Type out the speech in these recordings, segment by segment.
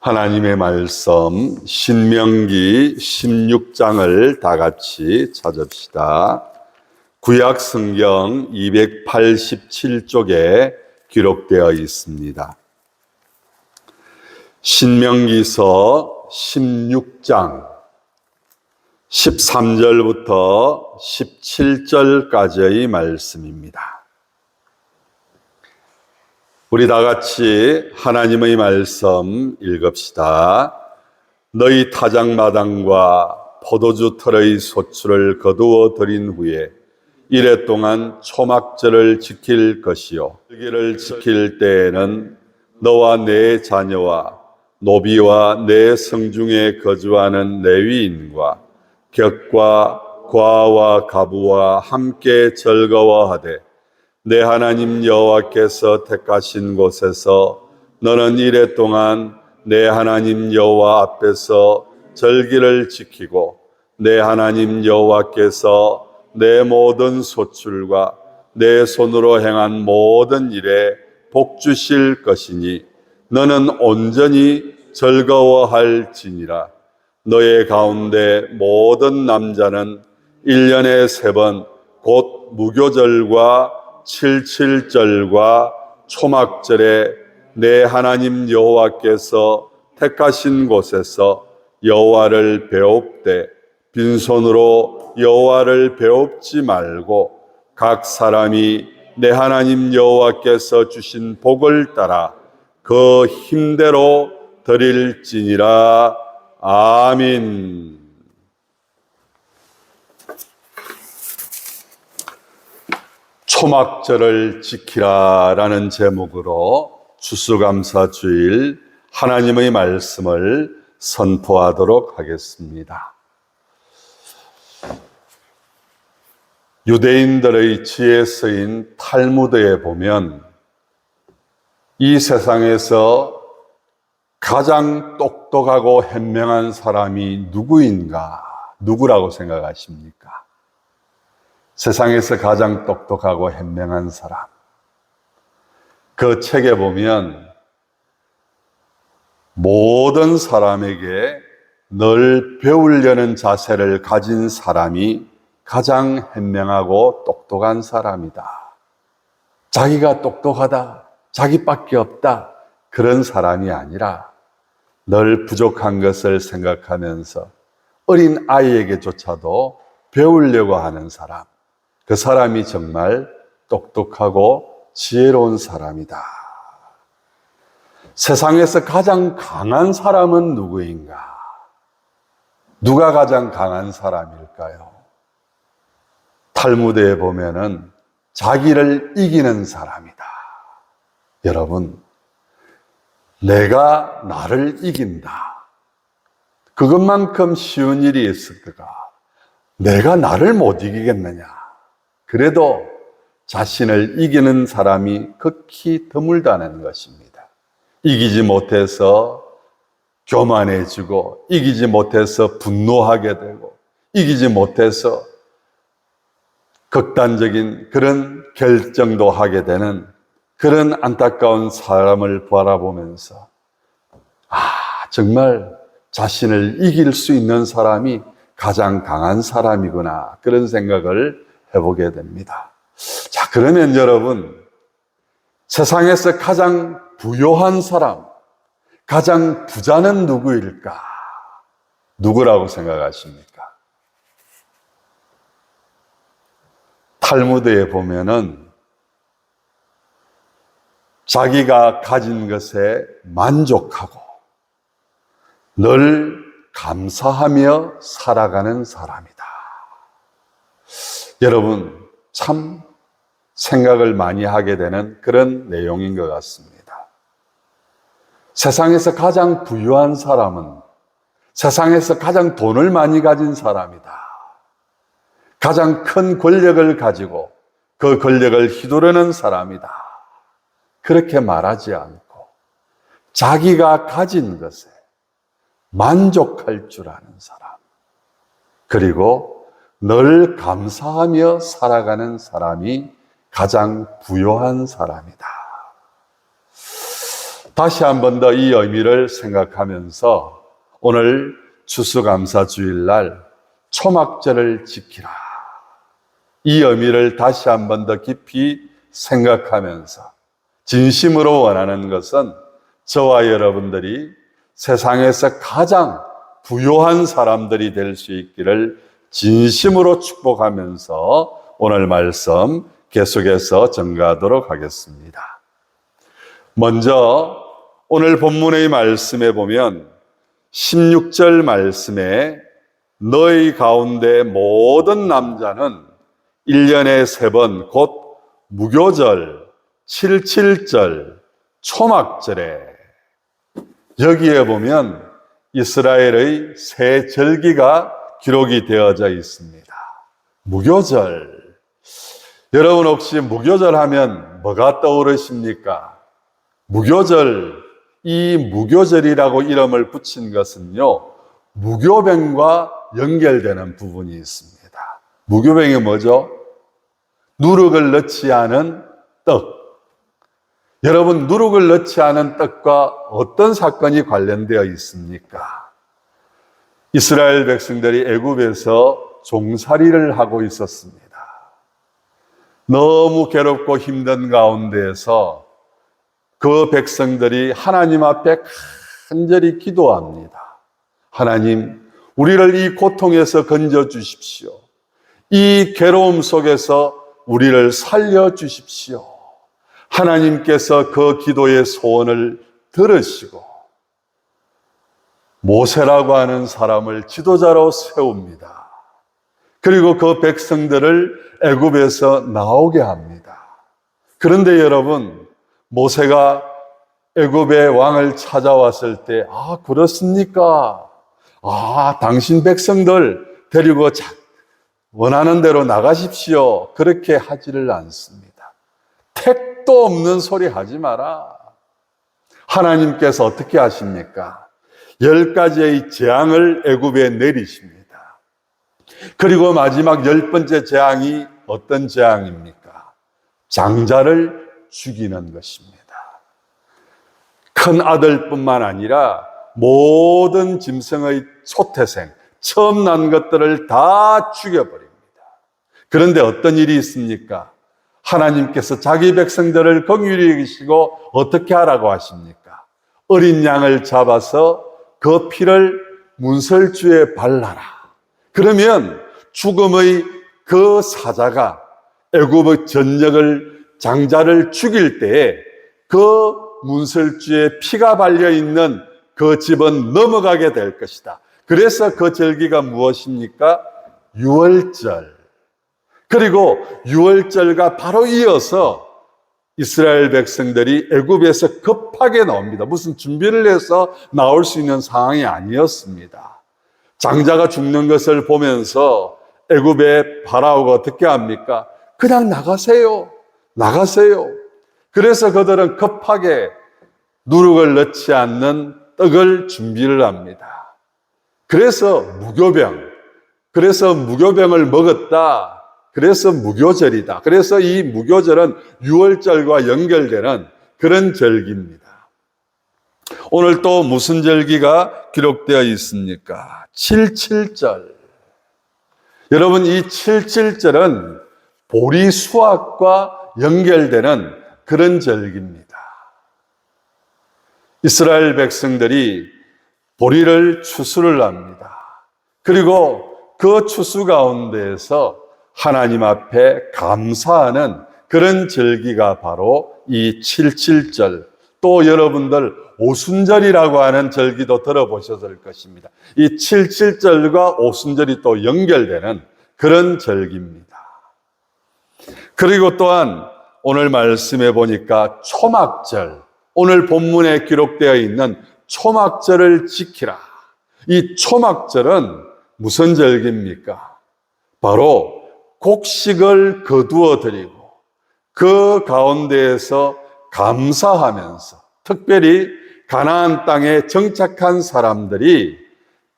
하나님의 말씀 신명기 16장을 다 같이 찾읍시다. 구약 성경 287쪽에 기록되어 있습니다. 신명기서 16장 13절부터 17절까지의 말씀입니다. 우리 다 같이 하나님의 말씀 읽읍시다. 너희 타작마당과 포도주 털의 소출을 거두어 들인 후에 이래 동안 초막절을 지킬 것이요 절기를 지킬 때에는 너와 내 자녀와 노비와 내 성중에 거주하는 레위인과 격과 과와 가부와 함께 즐거워하되 내 하나님 여호와께서 택하신 곳에서 너는 이래 동안 내 하나님 여호와 앞에서 절기를 지키고 내 하나님 여호와께서 내 모든 소출과 내 손으로 행한 모든 일에 복 주실 것이니 너는 온전히 즐거워할지니라. 너의 가운데 모든 남자는 1년에 3번 곧 무교절과 칠칠절과 초막절에 내 하나님 여호와께서 택하신 곳에서 여호와를 배웁되 빈손으로 여호와를 배웁지 말고 각 사람이 내 하나님 여호와께서 주신 복을 따라 그 힘대로 드릴지니라. 아멘. 초막절을 지키라라는 제목으로 추수감사 주일 하나님의 말씀을 선포하도록 하겠습니다. 유대인들의 지혜서인 탈무드에 보면 이 세상에서 가장 똑똑하고 현명한 사람이 누구라고 생각하십니까? 세상에서 가장 똑똑하고 현명한 사람. 그 책에 보면 모든 사람에게 늘 배우려는 자세를 가진 사람이 가장 현명하고 똑똑한 사람이다. 자기가 똑똑하다, 자기밖에 없다, 그런 사람이 아니라 늘 부족한 것을 생각하면서 어린 아이에게조차도 배우려고 하는 사람. 그 사람이 정말 똑똑하고 지혜로운 사람이다. 세상에서 가장 강한 사람은 누구인가? 누가 가장 강한 사람일까요? 탈무드에 보면은 자기를 이기는 사람이다. 여러분, 내가 나를 이긴다. 그것만큼 쉬운 일이 있을까? 내가 나를 못 이기겠느냐? 그래도 자신을 이기는 사람이 극히 드물다는 것입니다. 이기지 못해서 교만해지고, 이기지 못해서 분노하게 되고, 이기지 못해서 극단적인 그런 결정도 하게 되는 그런 안타까운 사람을 바라보면서 정말 자신을 이길 수 있는 사람이 가장 강한 사람이구나, 그런 생각을 해보게 됩니다. 자, 그러면 여러분, 세상에서 가장 부유한 사람, 가장 부자는 누구일까? 누구라고 생각하십니까? 탈무드에 보면은 자기가 가진 것에 만족하고 늘 감사하며 살아가는 사람이다. 여러분, 참 생각을 많이 하게 되는 그런 내용인 것 같습니다. 세상에서 가장 부유한 사람은 세상에서 가장 돈을 많이 가진 사람이다. 가장 큰 권력을 가지고 그 권력을 휘두르는 사람이다. 그렇게 말하지 않고 자기가 가진 것에 만족할 줄 아는 사람, 그리고 늘 감사하며 살아가는 사람이 가장 부유한 사람이다. 다시 한 번 더 이 의미를 생각하면서 오늘 추수감사주일날 초막절을 지키라, 이 의미를 다시 한 번 더 깊이 생각하면서 진심으로 원하는 것은 저와 여러분들이 세상에서 가장 부요한 사람들이 될 수 있기를 진심으로 축복하면서 오늘 말씀 계속해서 전가하도록 하겠습니다. 먼저 오늘 본문의 말씀에 보면 16절 말씀에 너희 가운데 모든 남자는 1년에 3번 곧 무교절, 77절, 초막절에, 여기에 보면 이스라엘의 세 절기가 기록이 되어져 있습니다. 무교절, 여러분 혹시 무교절 하면 뭐가 떠오르십니까? 무교절, 이 무교절이라고 이름을 붙인 것은요, 무교병과 연결되는 부분이 있습니다. 무교병이 뭐죠? 누룩을 넣지 않은 떡. 여러분, 누룩을 넣지 않은 떡과 어떤 사건이 관련되어 있습니까? 이스라엘 백성들이 애굽에서 종살이를 하고 있었습니다. 너무 괴롭고 힘든 가운데에서 그 백성들이 하나님 앞에 간절히 기도합니다. 하나님, 우리를 이 고통에서 건져주십시오. 이 괴로움 속에서 우리를 살려주십시오. 하나님께서 그 기도의 소원을 들으시고 모세라고 하는 사람을 지도자로 세웁니다. 그리고 그 백성들을 애굽에서 나오게 합니다. 그런데 여러분, 모세가 애굽의 왕을 찾아왔을 때, 그렇습니까? 당신 백성들 데리고 원하는 대로 나가십시오. 그렇게 하지를 않습니다. 택도 없는 소리 하지 마라. 하나님께서 어떻게 하십니까? 10가지의 재앙을 애굽에 내리십니다. 그리고 마지막 10번째 재앙이 어떤 재앙입니까? 장자를 죽이는 것입니다. 큰 아들뿐만 아니라 모든 짐승의 초태생, 처음 난 것들을 다 죽여버립니다. 그런데 어떤 일이 있습니까? 하나님께서 자기 백성들을 긍휼히 여기시고 어떻게 하라고 하십니까? 어린 양을 잡아서 그 피를 문설주에 발라라. 그러면 죽음의 그 사자가 애굽의 전역을, 장자를 죽일 때에 그 문설주에 피가 발려있는 그 집은 넘어가게 될 것이다. 그래서 그 절기가 무엇입니까? 유월절. 그리고 유월절과 바로 이어서 이스라엘 백성들이 애굽에서 급하게 나옵니다. 무슨 준비를 해서 나올 수 있는 상황이 아니었습니다. 장자가 죽는 것을 보면서 애굽의 파라오가 어떻게 합니까? 그냥 나가세요. 나가세요. 그래서 그들은 급하게 누룩을 넣지 않는 떡을 준비를 합니다. 그래서 무교병을 먹었다. 그래서 무교절이다. 그래서 이 무교절은 유월절과 연결되는 그런 절기입니다. 오늘 또 무슨 절기가 기록되어 있습니까? 77절. 여러분, 이 77절은 보리 수확과 연결되는 그런 절기입니다. 이스라엘 백성들이 보리를 추수를 합니다. 그리고 그 추수 가운데에서 하나님 앞에 감사하는 그런 절기가 바로 이 77절, 또 여러분들 오순절이라고 하는 절기도 들어보셨을 것입니다. 이 77절과 오순절이 또 연결되는 그런 절기입니다. 그리고 또한 오늘 말씀해 보니까 초막절, 오늘 본문에 기록되어 있는 초막절을 지키라. 이 초막절은 무슨 절기입니까? 바로 곡식을 거두어 드리고 그 가운데에서 감사하면서, 특별히 가나안 땅에 정착한 사람들이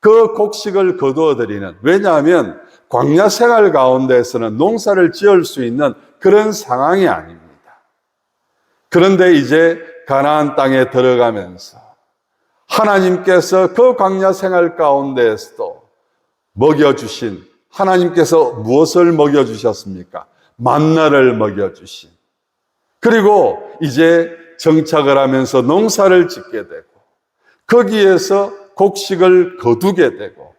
그 곡식을 거두어 드리는, 왜냐하면 광야 생활 가운데에서는 농사를 지을 수 있는 그런 상황이 아닙니다. 그런데 이제 가나안 땅에 들어가면서 하나님께서 그 광야 생활 가운데에서도 먹여주신, 하나님께서 무엇을 먹여주셨습니까? 만나를 먹여주신, 그리고 이제 정착을 하면서 농사를 짓게 되고 거기에서 곡식을 거두게 되고,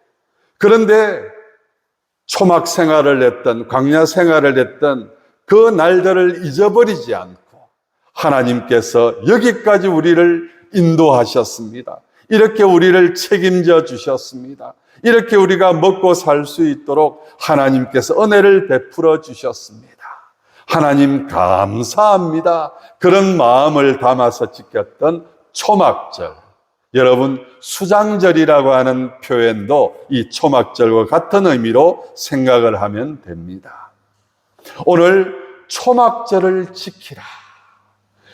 그런데 초막 생활을 했던, 광야 생활을 했던 그 날들을 잊어버리지 않고 하나님께서 여기까지 우리를 인도하셨습니다. 이렇게 우리를 책임져 주셨습니다. 이렇게 우리가 먹고 살 수 있도록 하나님께서 은혜를 베풀어 주셨습니다. 하나님 감사합니다. 그런 마음을 담아서 지켰던 초막절. 여러분, 수장절이라고 하는 표현도 이 초막절과 같은 의미로 생각을 하면 됩니다. 오늘 초막절을 지키라.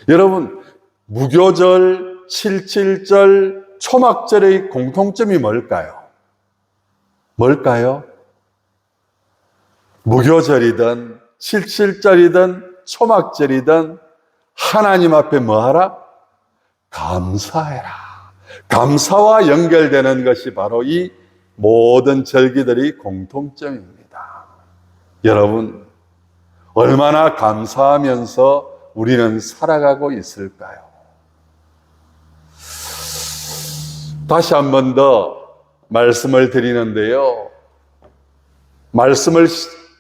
여러분, 무교절, 77절, 초막절의 공통점이 뭘까요? 뭘까요? 무교절이든 77절이든 초막절이든 하나님 앞에 뭐하라? 감사해라. 감사와 연결되는 것이 바로 이 모든 절기들의 공통점입니다. 여러분, 얼마나 감사하면서 우리는 살아가고 있을까요? 다시 한 번 더 말씀을 드리는데요. 말씀을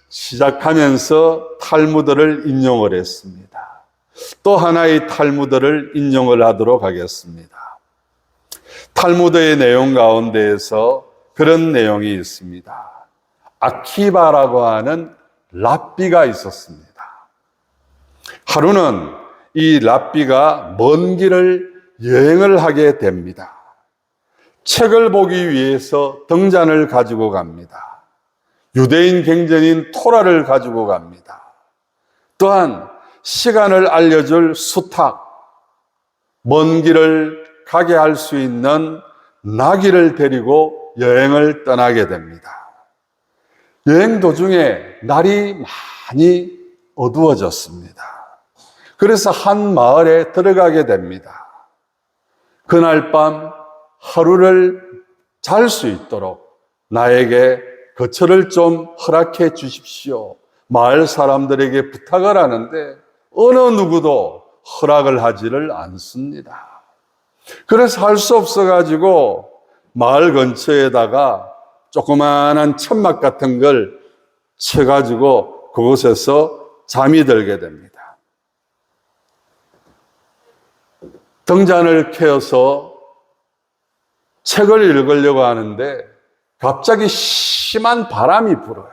시작하면서 탈무드를 인용을 했습니다. 또 하나의 탈무드를 인용을 하도록 하겠습니다. 탈무드의 내용 가운데에서 그런 내용이 있습니다. 아키바라고 하는 랍비가 있었습니다. 하루는 이 랍비가 먼 길을 여행을 하게 됩니다. 책을 보기 위해서 등잔을 가지고 갑니다. 유대인 경전인 토라를 가지고 갑니다. 또한 시간을 알려줄 수탁, 먼 길을 가게 할 수 있는 나귀를 데리고 여행을 떠나게 됩니다. 여행 도중에 날이 많이 어두워졌습니다. 그래서 한 마을에 들어가게 됩니다. 그날 밤 하루를 잘 수 있도록 나에게 거처를 좀 허락해 주십시오. 마을 사람들에게 부탁을 하는데 어느 누구도 허락을 하지를 않습니다. 그래서 할 수 없어가지고 마을 근처에다가 조그마한 천막 같은 걸 쳐가지고 그곳에서 잠이 들게 됩니다. 등잔을 켜서 책을 읽으려고 하는데 갑자기 심한 바람이 불어요.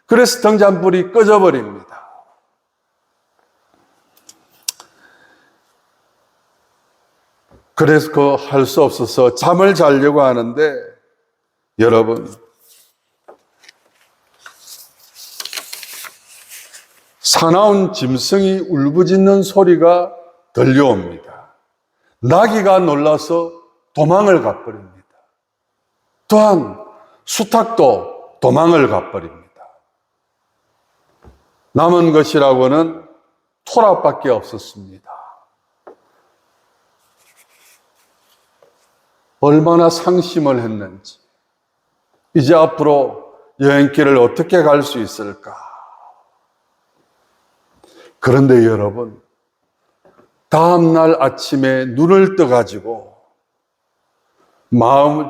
그래서 등잔불이 꺼져버립니다. 그래서 그 할 수 없어서 잠을 자려고 하는데 여러분, 사나운 짐승이 울부짖는 소리가 들려옵니다. 나귀가 놀라서 도망을 가버립니다. 또한 수탉도 도망을 가버립니다. 남은 것이라고는 토라밖에 없었습니다. 얼마나 상심을 했는지, 이제 앞으로 여행길을 어떻게 갈 수 있을까? 그런데 여러분, 다음날 아침에 눈을 떠가지고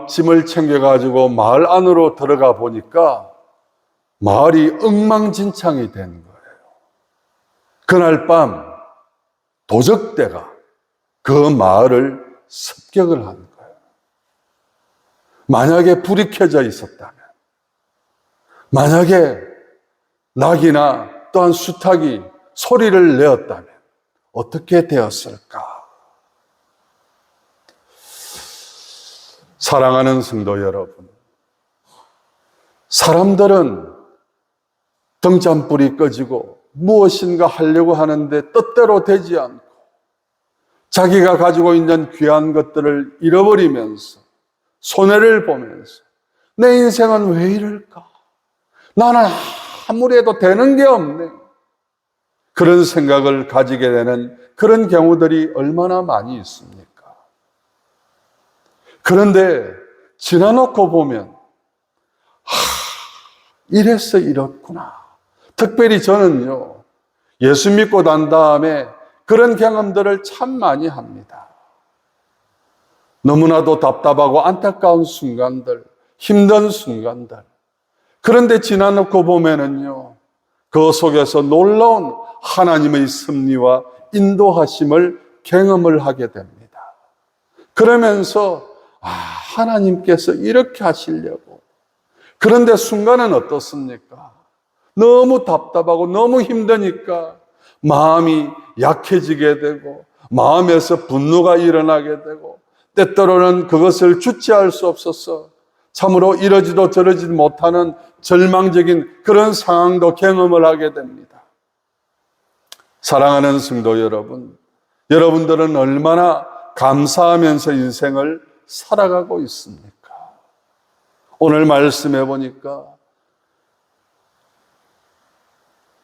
짐을 챙겨가지고 마을 안으로 들어가 보니까 마을이 엉망진창이 된 거예요. 그날 밤 도적대가 그 마을을 습격을 한 거예요. 만약에 불이 켜져 있었다면, 만약에 낙이나 또한 수탉이 소리를 내었다면 어떻게 되었을까? 사랑하는 성도 여러분, 사람들은 등잔불이 꺼지고 무엇인가 하려고 하는데 뜻대로 되지 않고 자기가 가지고 있는 귀한 것들을 잃어버리면서 손해를 보면서 내 인생은 왜 이럴까? 나는 아무리 해도 되는 게 없네. 그런 생각을 가지게 되는 그런 경우들이 얼마나 많이 있습니까? 그런데 지나놓고 보면 이래서 이렇구나. 특별히 저는요, 예수 믿고 난 다음에 그런 경험들을 참 많이 합니다. 너무나도 답답하고 안타까운 순간들, 힘든 순간들. 그런데 지나놓고 보면은요, 그 속에서 놀라운 하나님의 섭리와 인도하심을 경험을 하게 됩니다. 그러면서 하나님께서 이렇게 하시려고. 그런데 순간은 어떻습니까? 너무 답답하고 너무 힘드니까 마음이 약해지게 되고 마음에서 분노가 일어나게 되고 때때로는 그것을 주체할 수 없어서 참으로 이러지도 저러지도 못하는 절망적인 그런 상황도 경험을 하게 됩니다. 사랑하는 성도 여러분, 여러분들은 얼마나 감사하면서 인생을 살아가고 있습니까? 오늘 말씀해 보니까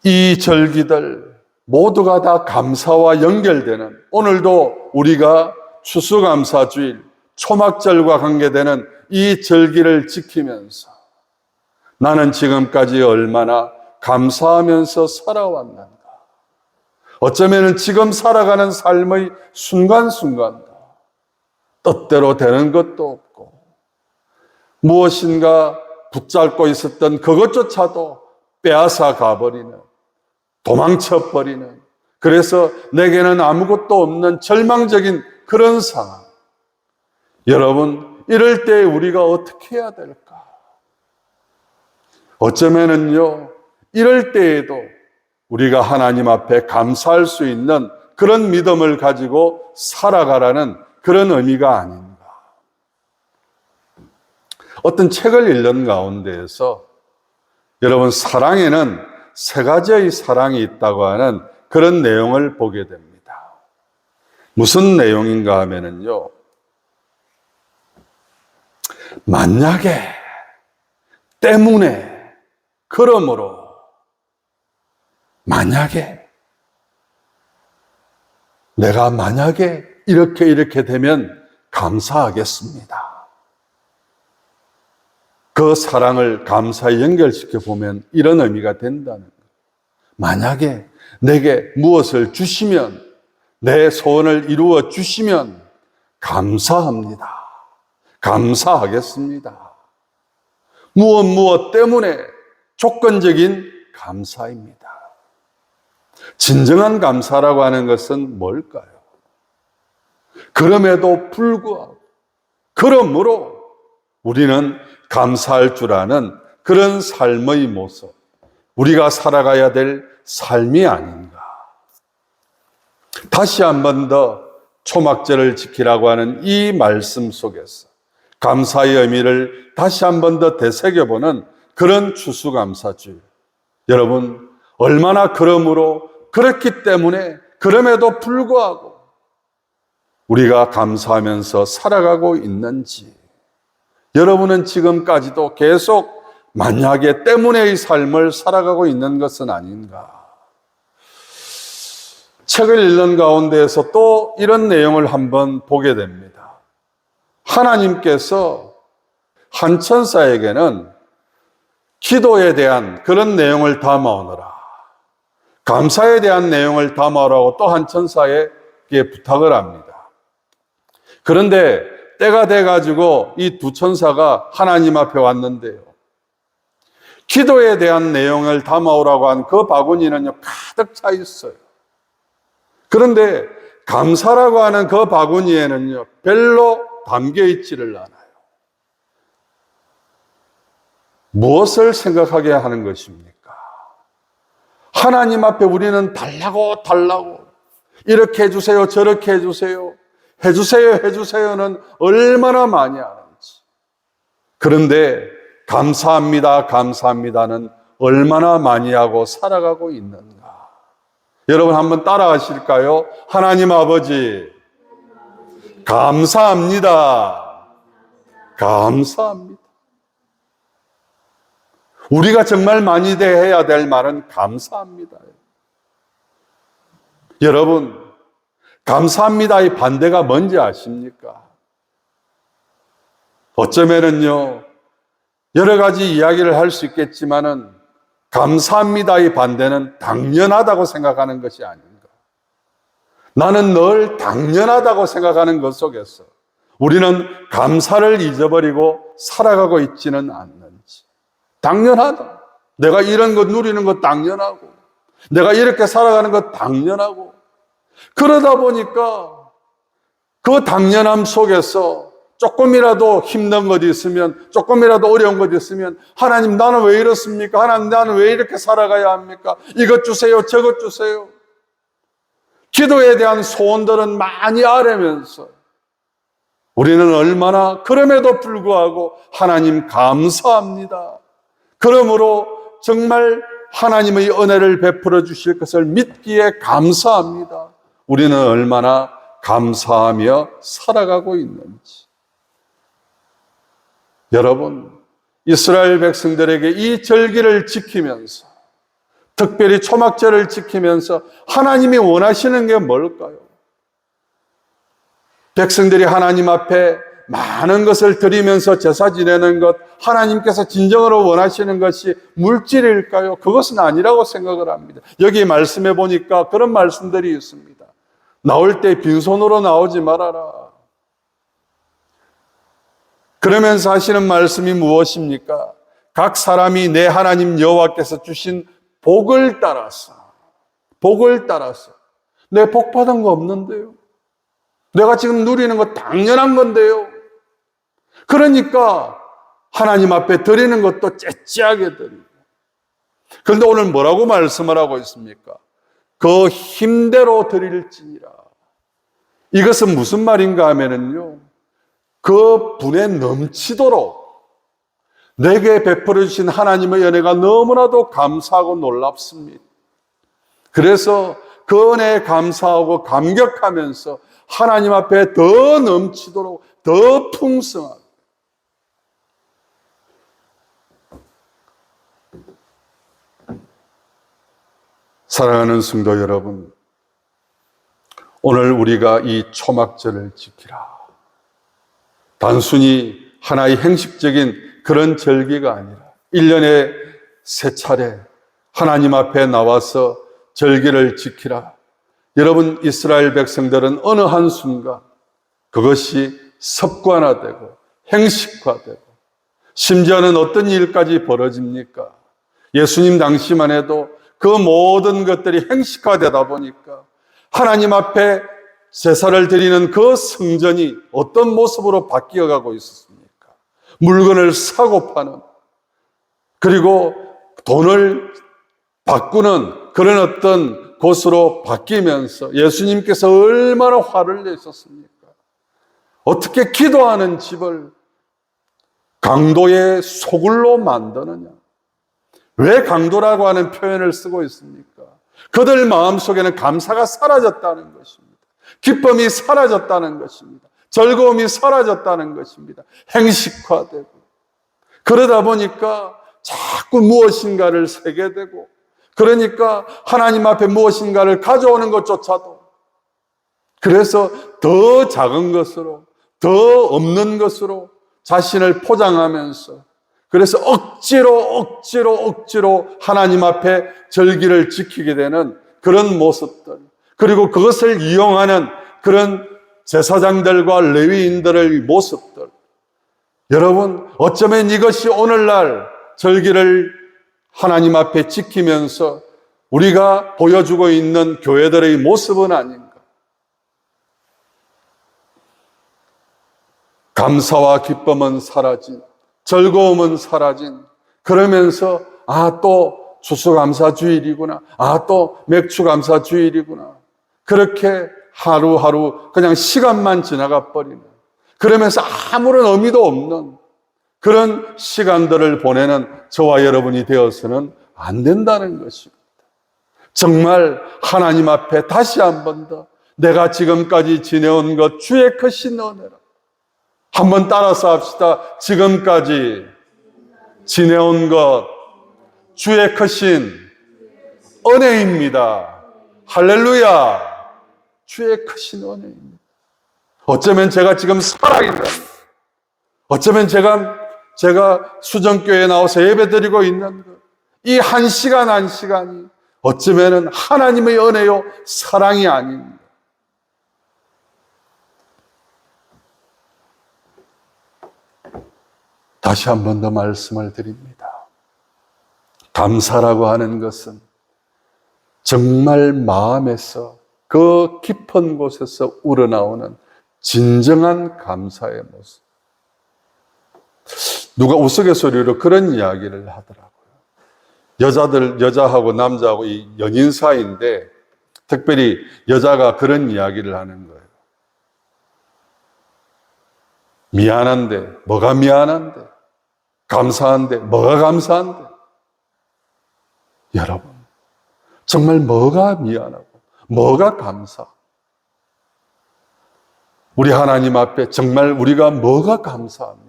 이 절기들 모두가 다 감사와 연결되는, 오늘도 우리가 추수감사주일, 초막절과 관계되는 이 절기를 지키면서 나는 지금까지 얼마나 감사하면서 살아왔는가. 어쩌면 지금 살아가는 삶의 순간순간도 뜻대로 되는 것도 없고 무엇인가 붙잡고 있었던 그것조차도 빼앗아 가버리는, 도망쳐버리는, 그래서 내게는 아무것도 없는 절망적인 그런 상황. 여러분, 이럴 때 우리가 어떻게 해야 될까? 어쩌면은요, 이럴 때에도 우리가 하나님 앞에 감사할 수 있는 그런 믿음을 가지고 살아가라는 그런 의미가 아닌가. 어떤 책을 읽는 가운데에서 여러분, 사랑에는 세 가지의 사랑이 있다고 하는 그런 내용을 보게 됩니다. 무슨 내용인가 하면은요, 만약에, 때문에, 그러므로, 만약에, 내가 만약에 이렇게 되면 감사하겠습니다. 그 사랑을 감사에 연결시켜 보면 이런 의미가 된다는 거예요. 만약에 내게 무엇을 주시면, 내 소원을 이루어 주시면 감사합니다. 감사하겠습니다. 무엇 때문에 조건적인 감사입니다. 진정한 감사라고 하는 것은 뭘까요? 그럼에도 불구하고, 그러므로 우리는 감사할 줄 아는 그런 삶의 모습, 우리가 살아가야 될 삶이 아닌가. 다시 한 번 더 초막절을 지키라고 하는 이 말씀 속에서 감사의 의미를 다시 한 번 더 되새겨보는 그런 추수감사주일. 여러분, 얼마나 그러므로, 그렇기 때문에, 그럼에도 불구하고 우리가 감사하면서 살아가고 있는지, 여러분은 지금까지도 계속 만약에 때문에의 삶을 살아가고 있는 것은 아닌가. 책을 읽는 가운데에서 또 이런 내용을 한번 보게 됩니다. 하나님께서 한 천사에게는 기도에 대한 그런 내용을 담아오느라, 감사에 대한 내용을 담아오라고 또 한 천사에게 부탁을 합니다. 그런데 때가 돼가지고 이 두 천사가 하나님 앞에 왔는데요, 기도에 대한 내용을 담아오라고 한 그 바구니는요, 가득 차 있어요. 그런데 감사라고 하는 그 바구니에는요, 별로 담겨 있지를 않아요. 무엇을 생각하게 하는 것입니까? 하나님 앞에 우리는 달라고 이렇게 해주세요, 저렇게 해주세요, 해주세요는 얼마나 많이 하는지. 그런데 감사합니다는 얼마나 많이 하고 살아가고 있는가. 여러분 한번 따라하실까요? 하나님 아버지, 감사합니다. 감사합니다. 우리가 정말 많이 해야 될 말은 감사합니다. 여러분, 감사합니다의 반대가 뭔지 아십니까? 어쩌면은요, 여러 가지 이야기를 할 수 있겠지만은 감사합니다의 반대는 당연하다고 생각하는 것이 아닌가. 나는 늘 당연하다고 생각하는 것 속에서 우리는 감사를 잊어버리고 살아가고 있지는 않는지. 당연하다. 내가 이런 것 누리는 것 당연하고, 내가 이렇게 살아가는 것 당연하고, 그러다 보니까 그 당연함 속에서 조금이라도 힘든 것 있으면, 조금이라도 어려운 것 있으면, 하나님 나는 왜 이렇습니까? 하나님 나는 왜 이렇게 살아가야 합니까? 이것 주세요, 저것 주세요. 기도에 대한 소원들은 많이 아뢰면서 우리는 얼마나 그럼에도 불구하고 하나님 감사합니다. 그러므로 정말 하나님의 은혜를 베풀어 주실 것을 믿기에 감사합니다. 우리는 얼마나 감사하며 살아가고 있는지. 여러분, 이스라엘 백성들에게 이 절기를 지키면서, 특별히 초막절을 지키면서 하나님이 원하시는 게 뭘까요? 백성들이 하나님 앞에 많은 것을 드리면서 제사 지내는 것, 하나님께서 진정으로 원하시는 것이 물질일까요? 그것은 아니라고 생각을 합니다. 여기 말씀해 보니까 그런 말씀들이 있습니다. 나올 때 빈손으로 나오지 말아라. 그러면서 하시는 말씀이 무엇입니까? 각 사람이 내 하나님 여호와께서 주신 복을 따라서, 내 복 받은 거 없는데요. 내가 지금 누리는 거 당연한 건데요. 그러니까 하나님 앞에 드리는 것도 째째하게 드리고. 그런데 오늘 뭐라고 말씀을 하고 있습니까? 그 힘대로 드릴지니라. 이것은 무슨 말인가 하면은요, 그 분에 넘치도록 내게 베풀어 주신 하나님의 은혜가 너무나도 감사하고 놀랍습니다. 그래서 그 은혜에 감사하고 감격하면서 하나님 앞에 더 넘치도록, 더 풍성하게. 사랑하는 성도 여러분, 오늘 우리가 이 초막절을 지키라. 단순히 하나의 행식적인 그런 절기가 아니라 1년에 3차례 하나님 앞에 나와서 절기를 지키라. 여러분, 이스라엘 백성들은 어느 한순간 그것이 습관화되고 행식화되고, 심지어는 어떤 일까지 벌어집니까? 예수님 당시만 해도 그 모든 것들이 행식화되다 보니까 하나님 앞에 제사를 드리는 그 성전이 어떤 모습으로 바뀌어가고 있었습니까? 물건을 사고 파는, 그리고 돈을 바꾸는 그런 어떤 곳으로 바뀌면서 예수님께서 얼마나 화를 내셨습니까? 어떻게 기도하는 집을 강도의 소굴로 만드느냐? 왜 강도라고 하는 표현을 쓰고 있습니까? 그들 마음속에는 감사가 사라졌다는 것입니다. 기쁨이 사라졌다는 것입니다. 즐거움이 사라졌다는 것입니다. 행식화되고, 그러다 보니까 자꾸 무엇인가를 세게 되고, 그러니까 하나님 앞에 무엇인가를 가져오는 것조차도, 그래서 더 작은 것으로, 더 없는 것으로 자신을 포장하면서, 그래서 억지로 하나님 앞에 절기를 지키게 되는 그런 모습들, 그리고 그것을 이용하는 그런 제사장들과 레위인들의 모습들. 여러분, 어쩌면 이것이 오늘날 절기를 하나님 앞에 지키면서 우리가 보여주고 있는 교회들의 모습은 아닌가. 감사와 기쁨은 사라진, 즐거움은 사라진, 그러면서 또 추수감사주일이구나, 또 맥주감사주일이구나, 그렇게 하루하루 그냥 시간만 지나가 버리는, 그러면서 아무런 의미도 없는 그런 시간들을 보내는 저와 여러분이 되어서는 안 된다는 것입니다. 정말 하나님 앞에 다시 한 번 더 내가 지금까지 지내온 것 주의 크신 은혜라. 한번 따라서 합시다. 지금까지 지내온 것 주의 크신 은혜입니다. 할렐루야! 주의 크신 은혜입니다. 어쩌면 제가 지금 살아있는, 어쩌면 제가 수정교회에 나와서 예배드리고 있는 이 한 시간 한 시간이 어쩌면 하나님의 은혜요 사랑이 아닙니다. 다시 한 번 더 말씀을 드립니다. 감사라고 하는 것은 정말 마음에서 그 깊은 곳에서 우러나오는 진정한 감사의 모습. 누가 우스갯소리로 그런 이야기를 하더라고요. 여자하고 남자하고 이 연인 사이인데 특별히 여자가 그런 이야기를 하는 거예요. 미안한데, 뭐가 미안한데? 감사한데, 뭐가 감사한데? 여러분, 정말 뭐가 미안하고, 뭐가 감사? 우리 하나님 앞에 정말 우리가 뭐가 감사합니까?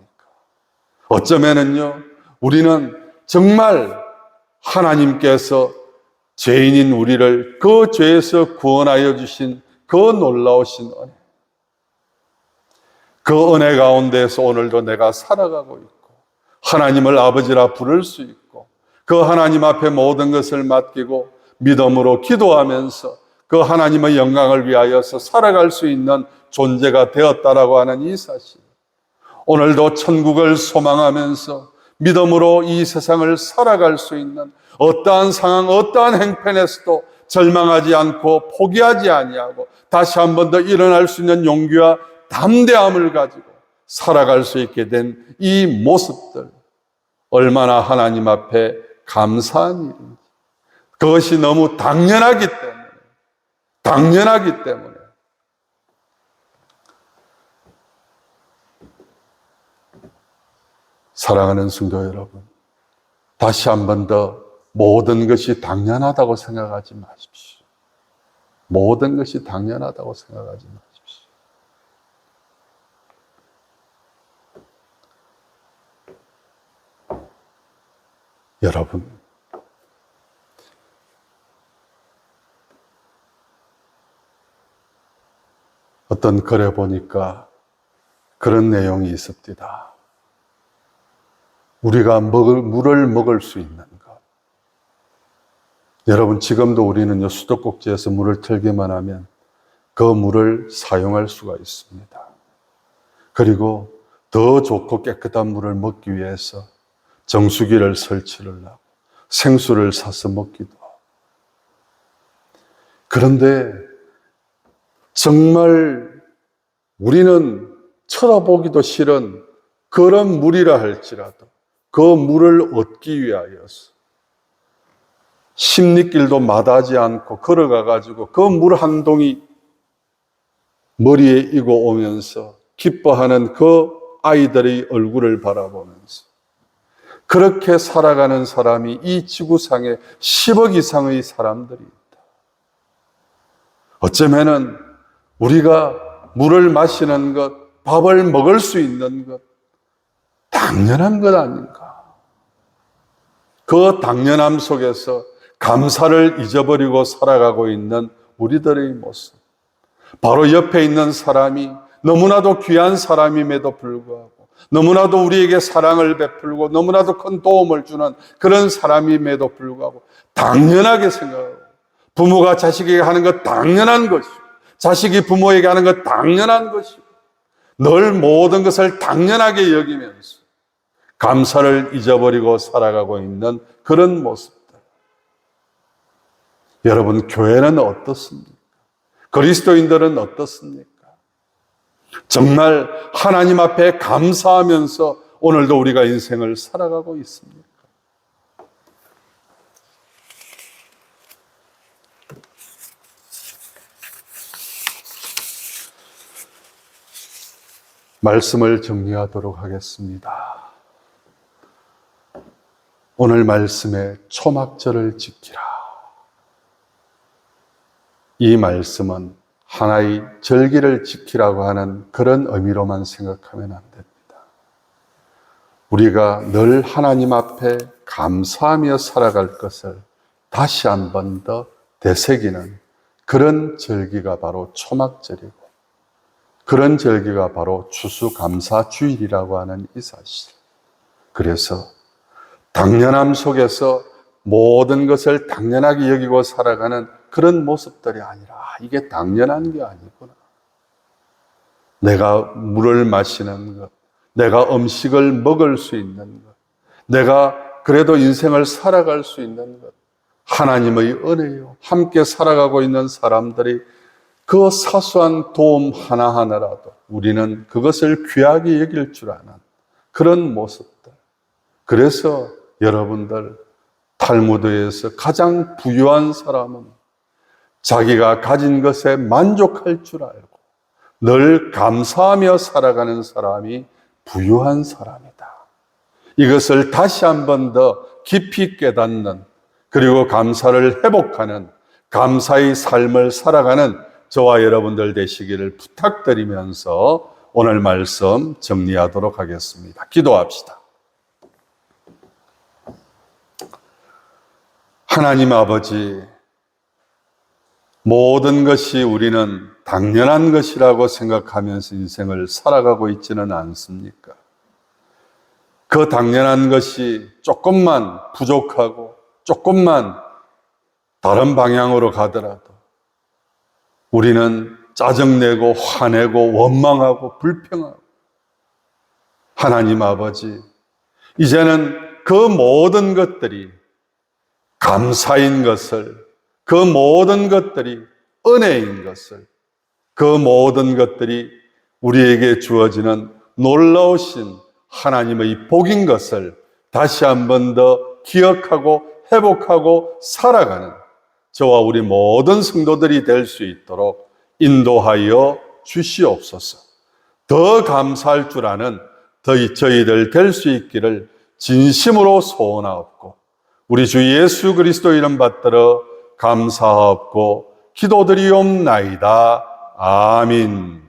어쩌면은요, 우리는 정말 하나님께서 죄인인 우리를 그 죄에서 구원하여 주신 그 놀라우신 은혜, 그 은혜 가운데서 오늘도 내가 살아가고 있고 하나님을 아버지라 부를 수 있고 그 하나님 앞에 모든 것을 맡기고 믿음으로 기도하면서 그 하나님의 영광을 위하여서 살아갈 수 있는 존재가 되었다라고 하는 이 사실, 오늘도 천국을 소망하면서 믿음으로 이 세상을 살아갈 수 있는 어떠한 상황, 어떠한 행편에서도 절망하지 않고 포기하지 아니하고 다시 한 번 더 일어날 수 있는 용기와 담대함을 가지고 살아갈 수 있게 된 이 모습들, 얼마나 하나님 앞에 감사한 일인지. 그것이 너무 당연하기 때문에 사랑하는 성도 여러분, 다시 한 번 더 모든 것이 당연하다고 생각하지 마십시오. 모든 것이 당연하다고 생각하지 마십시오. 여러분, 어떤 글에 보니까 그런 내용이 있습니다. 우리가 물을 먹을 수 있는 것. 여러분, 지금도 우리는 수도꼭지에서 물을 틀기만 하면 그 물을 사용할 수가 있습니다. 그리고 더 좋고 깨끗한 물을 먹기 위해서 정수기를 설치를 하고 생수를 사서 먹기도 하고. 그런데 정말 우리는 쳐다보기도 싫은 그런 물이라 할지라도 그 물을 얻기 위하여서 십리길도 마다하지 않고 걸어가 가지고 그 물 한 동이 머리에 이고 오면서 기뻐하는 그 아이들의 얼굴을 바라보면서 그렇게 살아가는 사람이 이 지구상에 10억 이상의 사람들이 있다. 어쩌면은 우리가 물을 마시는 것, 밥을 먹을 수 있는 것, 당연한 것 아닌가? 그 당연함 속에서 감사를 잊어버리고 살아가고 있는 우리들의 모습. 바로 옆에 있는 사람이 너무나도 귀한 사람임에도 불구하고, 너무나도 우리에게 사랑을 베풀고 너무나도 큰 도움을 주는 그런 사람임에도 불구하고 당연하게 생각하고, 부모가 자식에게 하는 것 당연한 것이고 자식이 부모에게 하는 것 당연한 것이고 늘 모든 것을 당연하게 여기면서 감사를 잊어버리고 살아가고 있는 그런 모습들. 여러분, 교회는 어떻습니까? 그리스도인들은 어떻습니까? 정말 하나님 앞에 감사하면서 오늘도 우리가 인생을 살아가고 있습니까? 말씀을 정리하도록 하겠습니다. 오늘 말씀에 초막절을 지키라. 이 말씀은 하나의 절기를 지키라고 하는 그런 의미로만 생각하면 안 됩니다. 우리가 늘 하나님 앞에 감사하며 살아갈 것을 다시 한 번 더 되새기는 그런 절기가 바로 초막절이고, 그런 절기가 바로 추수감사주일이라고 하는 이 사실. 그래서 당연함 속에서 모든 것을 당연하게 여기고 살아가는 그런 모습들이 아니라, 이게 당연한 게 아니구나. 내가 물을 마시는 것, 내가 음식을 먹을 수 있는 것, 내가 그래도 인생을 살아갈 수 있는 것, 하나님의 은혜요. 함께 살아가고 있는 사람들이 그 사소한 도움 하나하나라도 우리는 그것을 귀하게 여길 줄 아는 그런 모습들. 그래서 여러분들, 탈무드에서 가장 부유한 사람은 자기가 가진 것에 만족할 줄 알고 늘 감사하며 살아가는 사람이 부유한 사람이다. 이것을 다시 한 번 더 깊이 깨닫는, 그리고 감사를 회복하는, 감사의 삶을 살아가는 저와 여러분들 되시기를 부탁드리면서 오늘 말씀 정리하도록 하겠습니다. 기도합시다. 하나님 아버지, 모든 것이 우리는 당연한 것이라고 생각하면서 인생을 살아가고 있지는 않습니까? 그 당연한 것이 조금만 부족하고 조금만 다른 방향으로 가더라도 우리는 짜증내고 화내고 원망하고 불평하고, 하나님 아버지, 이제는 그 모든 것들이 감사인 것을, 그 모든 것들이 은혜인 것을, 그 모든 것들이 우리에게 주어지는 놀라우신 하나님의 복인 것을 다시 한 번 더 기억하고 회복하고 살아가는 저와 우리 모든 성도들이 될 수 있도록 인도하여 주시옵소서. 더 감사할 줄 아는 저희들 될 수 있기를 진심으로 소원하옵고, 우리 주 예수 그리스도 이름 받들어 감사하옵고 기도드리옵나이다. 아멘.